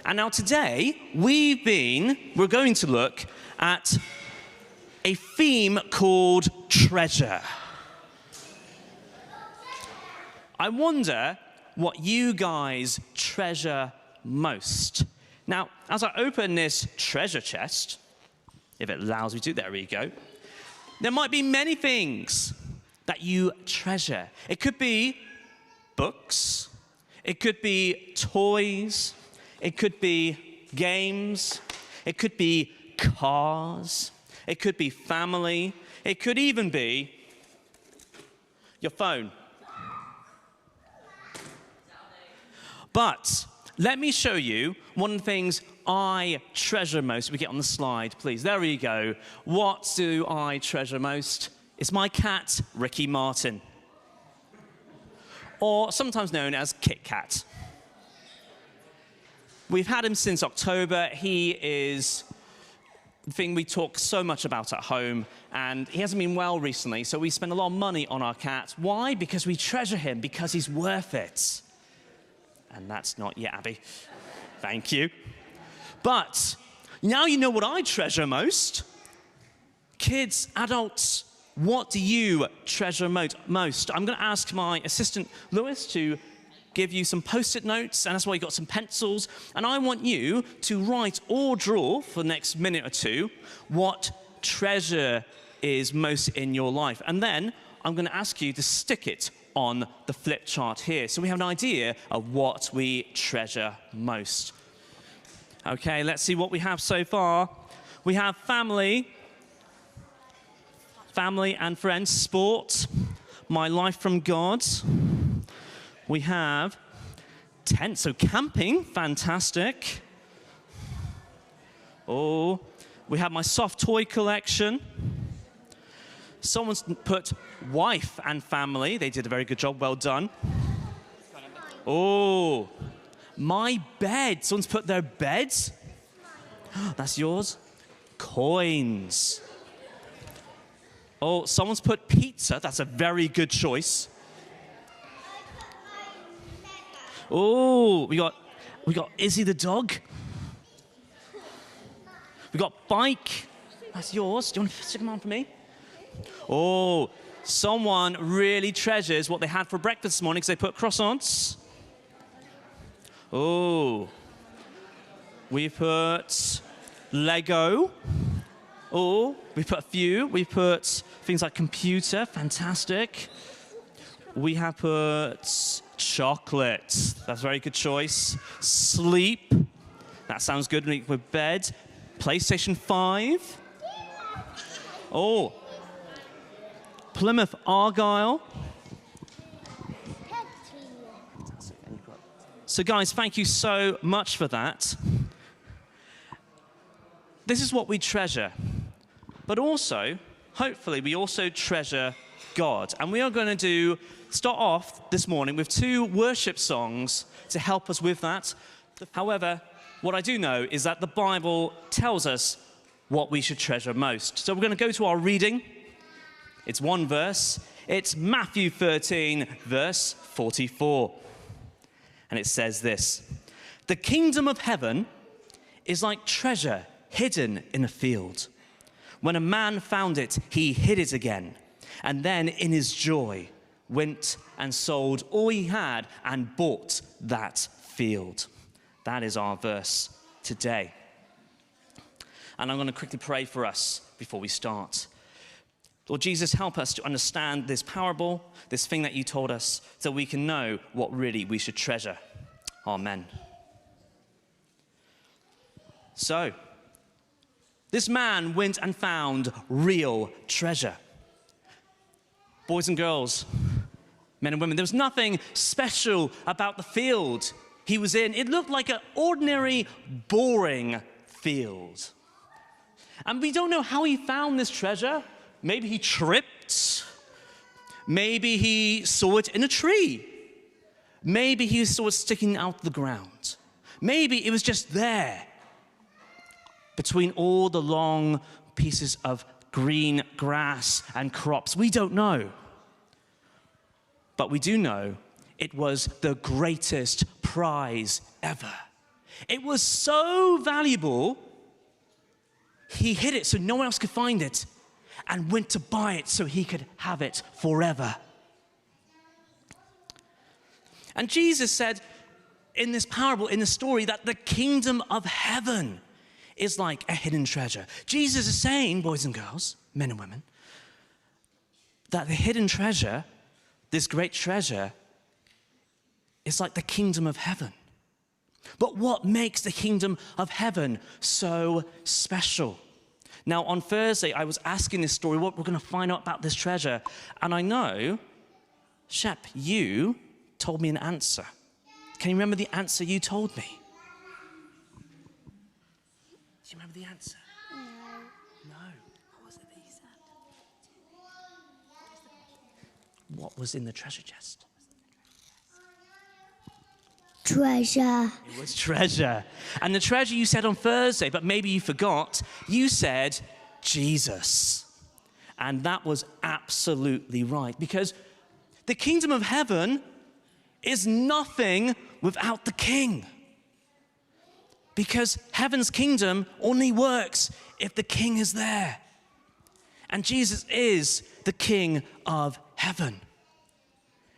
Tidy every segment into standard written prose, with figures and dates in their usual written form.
And now today, we're going to look at a theme called treasure. I wonder what you guys treasure most. Now, as I open this treasure chest, if it allows me to, there we go, there might be many things that you treasure. It could be books, it could be toys, it could be games, it could be cars, it could be family, it could even be your phone. But let me show you one of the things I treasure most. We get on the slide, please. There we go. What do I treasure most? It's my cat, Ricky Martin, or sometimes known as Kit Kat. We've had him since October. He is the thing we talk so much about at home, and he hasn't been well recently, so we spend a lot of money on our cat. Why? Because we treasure him, because he's worth it. And that's not yet, Abby. Thank you. But now you know what I treasure most. Kids, adults, what do you treasure most? I'm going to ask my assistant, Lewis, to give you some Post-it notes, and that's why you got some pencils. And I want you to write or draw for the next minute or two what treasure is most in your life. And then I'm going to ask you to stick it on the flip chart here, so we have an idea of what we treasure most. Okay, let's see what we have so far. We have family and friends, sport, my life from God. We have tent, so camping, fantastic. Oh, we have my soft toy collection. Someone's put wife and family. They did a very good job. Well done. Oh, my bed. Someone's put their beds. That's yours. Coins. Oh, someone's put pizza. That's a very good choice. Oh, we got Izzy the dog. We got bike. That's yours. Do you want to stick them on for me? Oh, someone really treasures what they had for breakfast this morning because they put croissants. Oh, we put Lego. Oh, we put a few. We put things like computer, fantastic. We have put chocolate. That's a very good choice. Sleep. That sounds good with bed. PlayStation 5. Oh. Plymouth Argyle. So guys, thank you so much for that. This is what we treasure. But also, hopefully, we also treasure God. And we are going to start off this morning with 2 worship songs to help us with that. However, what I do know is that the Bible tells us what we should treasure most. So we're going to go to our reading. It's one verse. It's Matthew 13, verse 44. And it says this: "The kingdom of heaven is like treasure hidden in a field. When a man found it, he hid it again, and then in his joy went and sold all he had and bought that field." That is our verse today. And I'm going to quickly pray for us before we start. Lord Jesus, help us to understand this parable, this thing that you told us, so we can know what really we should treasure. Amen. So, this man went and found real treasure. Boys and girls, men and women, there was nothing special about the field he was in. It looked like an ordinary, boring field. And we don't know how he found this treasure. Maybe he tripped. Maybe he saw it in a tree. Maybe he saw it sticking out the ground. Maybe it was just there between all the long pieces of green grass and crops. We don't know. But we do know it was the greatest prize ever. It was so valuable, he hid it so no one else could find it and went to buy it so he could have it forever. And Jesus said in this parable, in the story, that the kingdom of heaven is like a hidden treasure. Jesus is saying, boys and girls, men and women, that the hidden treasure, this great treasure, is like the kingdom of heaven. But what makes the kingdom of heaven so special? Now, on Thursday, I was asking this story, what we're going to find out about this treasure. And I know, Shep, you told me an answer. Can you remember the answer you told me? Do you remember the answer? No. What was it that you said? What was in the treasure chest? Treasure. It was treasure. And the treasure you said on Thursday, but maybe you forgot, you said Jesus. And that was absolutely right, because the kingdom of heaven is nothing without the king. Because heaven's kingdom only works if the king is there. And Jesus is the king of heaven.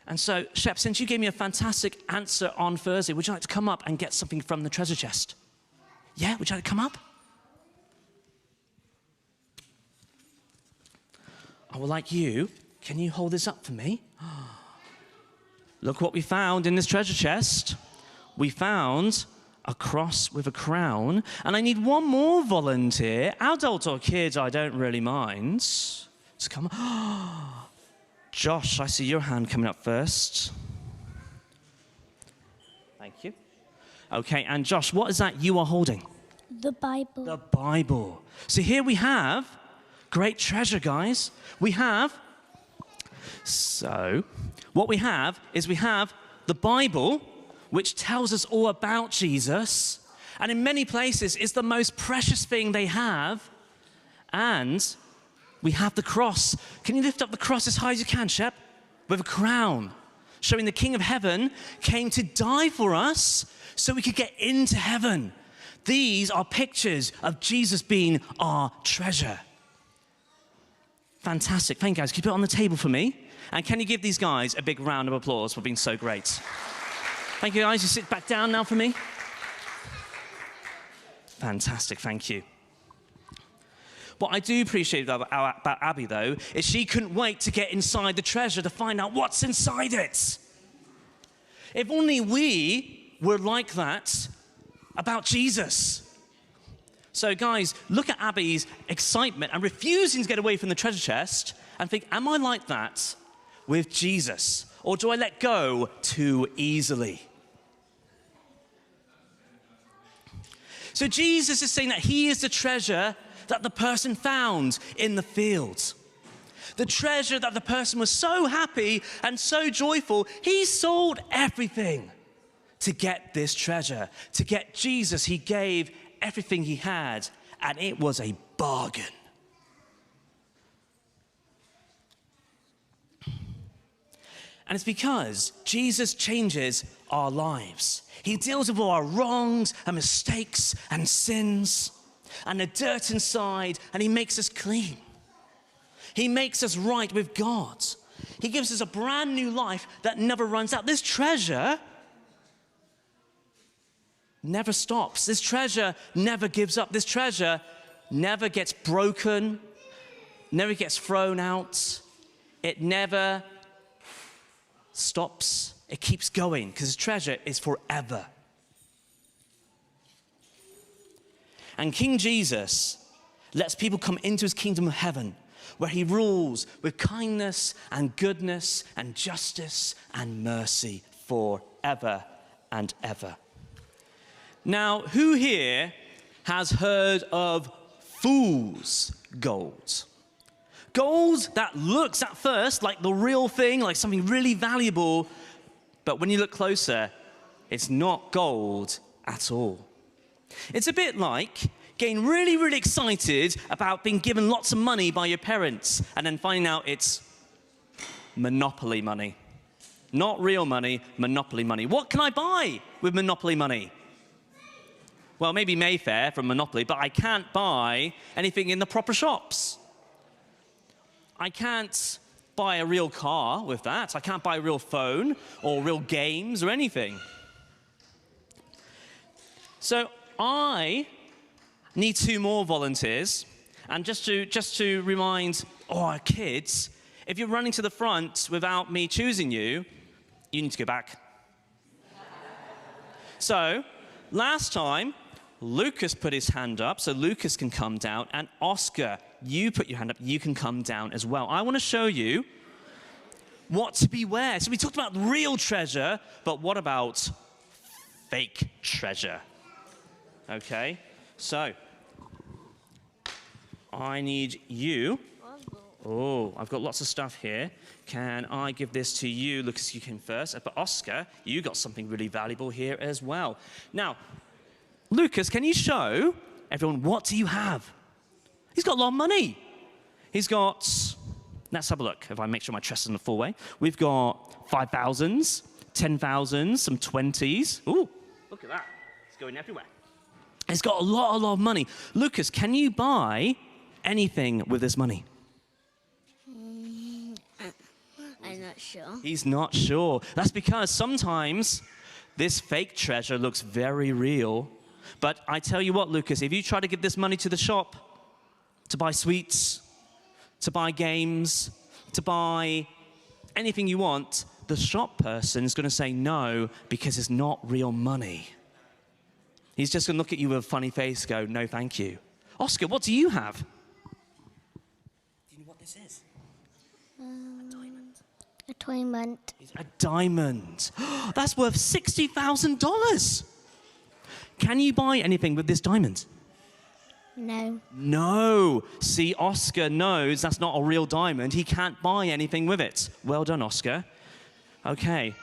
And so, Shep, since you gave me a fantastic answer on Thursday, would you like to come up and get something from the treasure chest? Yeah, would you like to come up? I would like you, can you hold this up for me? Look what we found in this treasure chest. We found a cross with a crown. And I need one more volunteer, adult or kid, I don't really mind, to come. Josh, I see your hand coming up first. Thank you. Okay, and Josh, what is that you are holding? The Bible. The Bible. So here we have great treasure, guys. What we have is we have the Bible, which tells us all about Jesus. And in many places, it's the most precious thing they have. And we have the cross. Can you lift up the cross as high as you can, Shep? With a crown, showing the King of Heaven came to die for us so we could get into heaven. These are pictures of Jesus being our treasure. Fantastic. Thank you, guys. Keep it on the table for me. And can you give these guys a big round of applause for being so great? Thank you, guys. You sit back down now for me. Fantastic. Thank you. What I do appreciate about Abby, though, is she couldn't wait to get inside the treasure to find out what's inside it. If only we were like that about Jesus. So, guys, look at Abby's excitement and refusing to get away from the treasure chest and think, am I like that with Jesus? Or do I let go too easily? So Jesus is saying that he is the treasure that the person found in the field. The treasure that the person was so happy and so joyful, he sold everything to get this treasure. To get Jesus, he gave everything he had, and it was a bargain. And it's because Jesus changes our lives. He deals with all our wrongs and mistakes and sins and the dirt inside, and he makes us clean. He makes us right with God. He gives us a brand new life that never runs out. This treasure never stops. This treasure never gives up. This treasure never gets broken, never gets thrown out. It never stops. It keeps going because this treasure is forever. And King Jesus lets people come into his kingdom of heaven, where he rules with kindness and goodness and justice and mercy forever and ever. Now, who here has heard of fool's gold? Gold that looks at first like the real thing, like something really valuable, but when you look closer, it's not gold at all. It's a bit like getting really, really excited about being given lots of money by your parents and then finding out it's Monopoly money. Not real money, Monopoly money. What can I buy with Monopoly money? Well, maybe Mayfair from Monopoly, but I can't buy anything in the proper shops. I can't buy a real car with that. I can't buy a real phone or real games or anything. So I need 2 more volunteers. And just to remind our kids, if you're running to the front without me choosing you, you need to go back. So last time, Lucas put his hand up, so Lucas can come down. And Oscar, you put your hand up, you can come down as well. I want to show you what to beware. So we talked about real treasure, but what about fake treasure? Okay, so I need you. Oh, I've got lots of stuff here. Can I give this to you? Lucas, you came first. But Oscar, you got something really valuable here as well. Now, Lucas, can you show everyone what do you have? He's got a lot of money. He's got, let's have a look if I make sure my chest is in the full way. We've got 5,000s, 10,000s, some 20s. Ooh, look at that. It's going everywhere. He's got a lot of money. Lucas, can you buy anything with this money? I'm not sure. He's not sure. That's because sometimes this fake treasure looks very real. But I tell you what, Lucas, if you try to give this money to the shop, to buy sweets, to buy games, to buy anything you want, the shop person is going to say no because it's not real money. He's just going to look at you with a funny face, go, no, thank you. Oscar, what do you have? Do you know what this is? A diamond. A diamond. A diamond. That's worth $60,000. Can you buy anything with this diamond? No. No. See, Oscar knows that's not a real diamond. He can't buy anything with it. Well done, Oscar. Okay.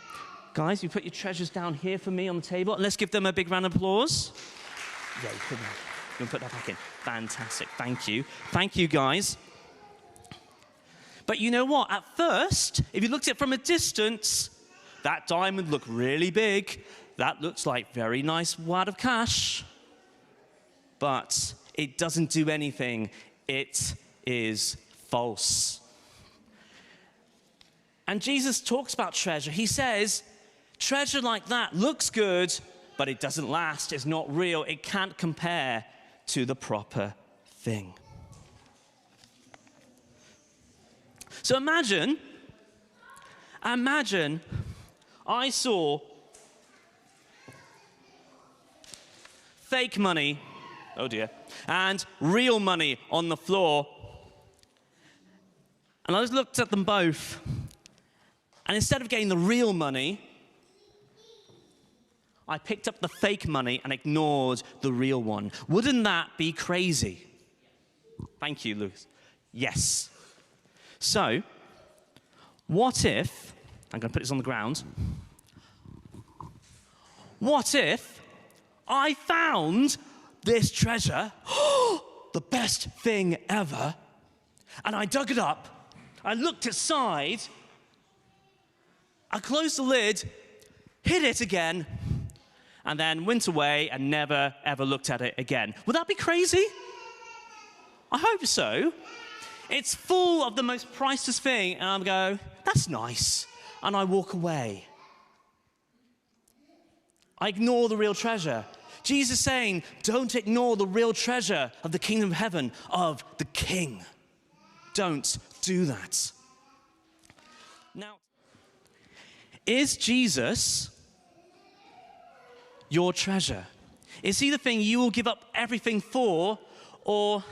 Guys, you put your treasures down here for me on the table. And let's give them a big round of applause. Yeah, you can put that back in. Fantastic. Thank you. Thank you, guys. But you know what? At first, if you looked at it from a distance, that diamond looked really big. That looks like very nice wad of cash. But it doesn't do anything. It is false. And Jesus talks about treasure. He says, treasure like that looks good, but it doesn't last. It's not real. It can't compare to the proper thing. So imagine I saw fake money, oh dear, and real money on the floor. And I just looked at them both. And instead of getting the real money, I picked up the fake money and ignored the real one. Wouldn't that be crazy? Thank you, Lucas. Yes. So, what if, I'm going to put this on the ground. What if I found this treasure, the best thing ever, and I dug it up, I looked aside, I closed the lid, hid it again, and then went away and never, ever looked at it again. Would that be crazy? I hope so. It's full of the most priceless thing, and I go, that's nice, and I walk away. I ignore the real treasure. Jesus is saying, don't ignore the real treasure of the kingdom of heaven, of the King. Don't do that. Now, is Jesus your treasure? Is he the thing you will give up everything for, or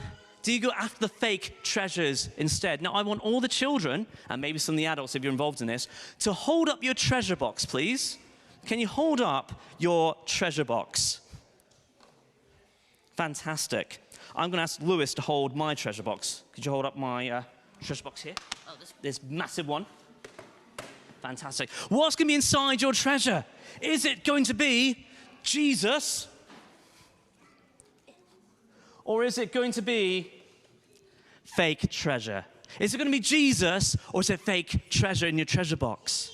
do you go after the fake treasures instead? Now, I want all the children, and maybe some of the adults if you're involved in this, to hold up your treasure box, please. Can you hold up your treasure box? Fantastic. I'm going to ask Lewis to hold my treasure box. Could you hold up my treasure box here? Oh, this massive one. Fantastic. What's going to be inside your treasure? Is it going to be Jesus? Or is it going to be fake treasure? Is it going to be Jesus, or is it fake treasure in your treasure box?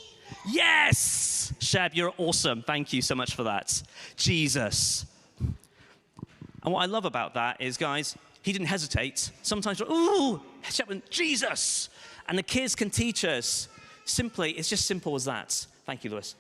Yes! Shab, you're awesome. Thank you so much for that. Jesus. And what I love about that is, guys, he didn't hesitate. Sometimes, ooh, shout, Jesus. And the kids can teach us simply, it's just simple as that. Thank you, Lewis.